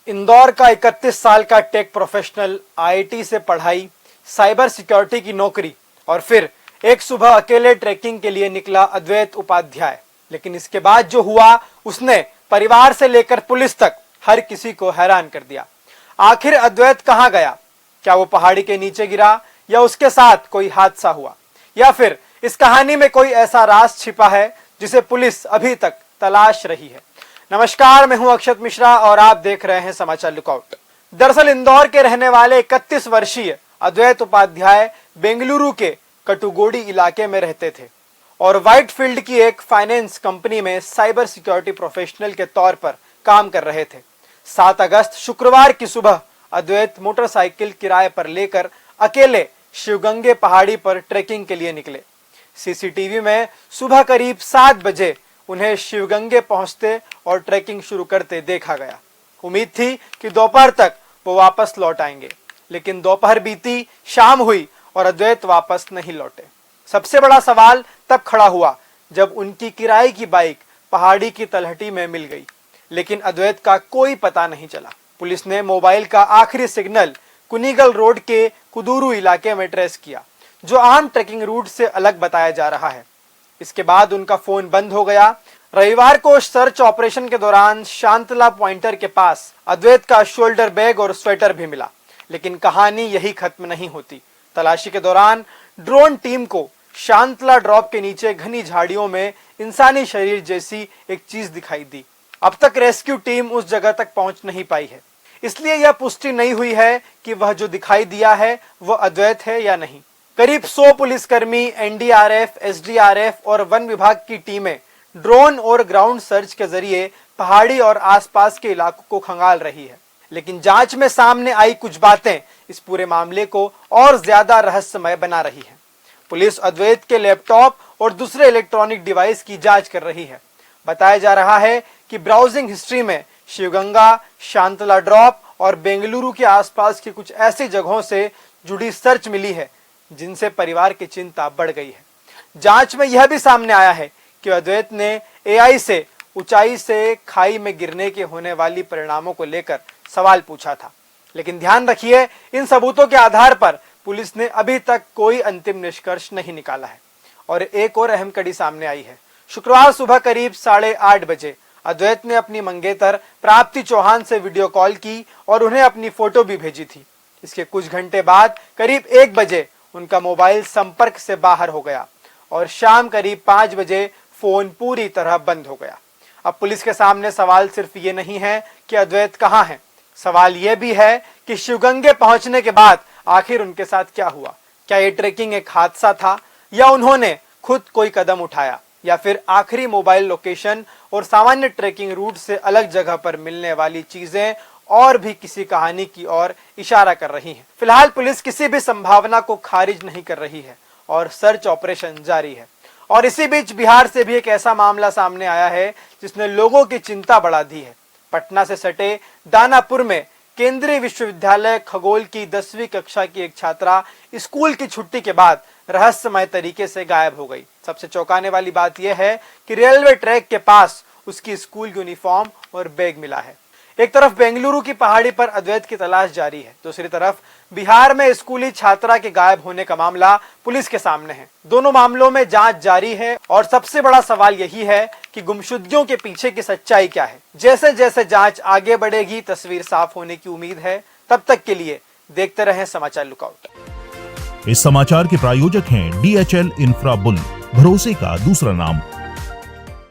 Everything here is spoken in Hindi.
इंदौर का 31 साल का टेक प्रोफेशनल आईआईटी से पढ़ाई, साइबर सिक्योरिटी की नौकरी और फिर एक सुबह अकेले ट्रैकिंग के लिए निकला अद्वैत उपाध्याय। लेकिन इसके बाद जो हुआ उसने परिवार से लेकर पुलिस तक हर किसी को हैरान कर दिया। आखिर अद्वैत कहां गया? क्या वो पहाड़ी के नीचे गिरा या उसके साथ कोई हादसा हुआ, या फिर इस कहानी में कोई ऐसा राज छिपा है जिसे पुलिस अभी तक तलाश रही है। नमस्कार, मैं हूं अक्षत मिश्रा और आप देख रहे हैं समाचार लुकआउट। दरअसल इंदौर के रहने वाले 31 वर्षीय अद्वैत उपाध्याय बेंगलुरु के कटुगोडी इलाके में रहते थे और व्हाइट फील्ड की एक फाइनेंस कंपनी में साइबर सिक्योरिटी प्रोफेशनल के तौर पर काम कर रहे थे। 7 अगस्त शुक्रवार की सुबह अद्वैत मोटरसाइकिल किराए पर लेकर अकेले शिवगंगे पहाड़ी पर ट्रैकिंग के लिए निकले। सीसीटीवी में सुबह करीब 7 बजे उन्हें शिवगंगे पहुंचते और ट्रैकिंग शुरू करते देखा गया। उम्मीद थी कि दोपहर तक वो वापस लौट आएंगे, लेकिन दोपहर बीती, शाम हुई और अद्वैत वापस नहीं लौटे। सबसे बड़ा सवाल तब खड़ा हुआ जब उनकी किराए की बाइक पहाड़ी की तलहटी में मिल गई, लेकिन अद्वैत का कोई पता नहीं चला। पुलिस ने मोबाइल का आखिरी सिग्नल कुनिगल रोड के कुदूरू इलाके में ट्रेस किया, जो आम ट्रैकिंग रूट से अलग बताया जा रहा है। इसके बाद उनका फोन बंद हो गया। रविवार को सर्च ऑपरेशन के दौरान शांतला पॉइंटर के पास अद्वैत का शोल्डर बैग और स्वेटर भी मिला, लेकिन कहानी यही खत्म नहीं होती। तलाशी के दौरान ड्रोन टीम को शांतला ड्रॉप के नीचे घनी झाड़ियों में इंसानी शरीर जैसी एक चीज दिखाई दी। अब तक रेस्क्यू टीम उस जगह तक पहुंच नहीं पाई है, इसलिए यह पुष्टि नहीं हुई है कि वह जो दिखाई दिया है वह अद्वैत है या नहीं। करीब 100 पुलिसकर्मी, एनडीआरएफ, एसडीआरएफ और वन विभाग की टीमें ड्रोन और ग्राउंड सर्च के जरिए पहाड़ी और आसपास के इलाकों को खंगाल रही है। लेकिन जांच में सामने आई कुछ बातें इस पूरे मामले को और ज्यादा रहस्यमय बना रही है। पुलिस अद्वैत के लैपटॉप और दूसरे इलेक्ट्रॉनिक डिवाइस की जांच कर रही है। बताया जा रहा है कि ब्राउजिंग हिस्ट्री में शिवगंगा, शांतला ड्रॉप और बेंगलुरु के आसपास की कुछ ऐसी जगहों से जुड़ी सर्च मिली है जिनसे परिवार की चिंता बढ़ गई है। जांच में यह भी सामने आया है कि अद्वैत ने एआई से ऊंचाई से खाई में गिरने के होने वाली परिणामों को लेकर सवाल पूछा था। लेकिन ध्यान रखिए, इन सबूतों के आधार पर पुलिस ने अभी तक कोई अंतिम निष्कर्ष नहीं निकाला है। और एक और अहम कड़ी सामने आई है। शुक्रवार सुबह करीब 8:30 बजे अद्वैत ने अपनी मंगेतर प्राप्ति चौहान से वीडियो कॉल की और उन्हें अपनी फोटो भी भेजी थी। इसके कुछ घंटे बाद करीब 1 बजे उनका मोबाइल संपर्क से बाहर हो गया और शाम करीब 5 बजे फोन पूरी तरह बंद हो गया। अब पुलिस के सामने सवाल सिर्फ ये नहीं है कि अद्वैत कहाँ है, सवाल ये भी है कि शिवगंगे पहुंचने के बाद आखिर उनके साथ क्या हुआ। क्या ये ट्रैकिंग एक हादसा था या उन्होंने खुद कोई कदम उठाया, या फिर आखिरी मोबाइल लोकेशन और सामान्य ट्रैकिंग रूट से अलग जगह पर मिलने वाली चीजें और भी किसी कहानी की ओर इशारा कर रही हैं। फिलहाल पुलिस किसी भी संभावना को खारिज नहीं कर रही है और सर्च ऑपरेशन जारी है। और इसी बीच बिहार से भी एक ऐसा मामला सामने आया है जिसने लोगों की चिंता बढ़ा दी है। पटना से सटे दानापुर में केंद्रीय विश्वविद्यालय खगोल की 10वीं कक्षा की एक छात्रा स्कूल की छुट्टी के बाद रहस्यमय तरीके से गायब हो गई। सबसे चौंकाने वाली बात यह है कि रेलवे ट्रैक के पास उसकी स्कूल यूनिफॉर्म और बैग मिला है। एक तरफ बेंगलुरु की पहाड़ी पर अद्वैत की तलाश जारी है, दूसरी तरफ बिहार में स्कूली छात्रा के गायब होने का मामला पुलिस के सामने है। दोनों मामलों में जांच जारी है और सबसे बड़ा सवाल यही है कि गुमशुदगियों के पीछे की सच्चाई क्या है। जैसे जैसे जांच आगे बढ़ेगी, तस्वीर साफ होने की उम्मीद है। तब तक के लिए देखते रहें समाचार लुकआउट। इस समाचार के प्रायोजक हैं DHL इंफ्रा बुल, भरोसे का दूसरा नाम।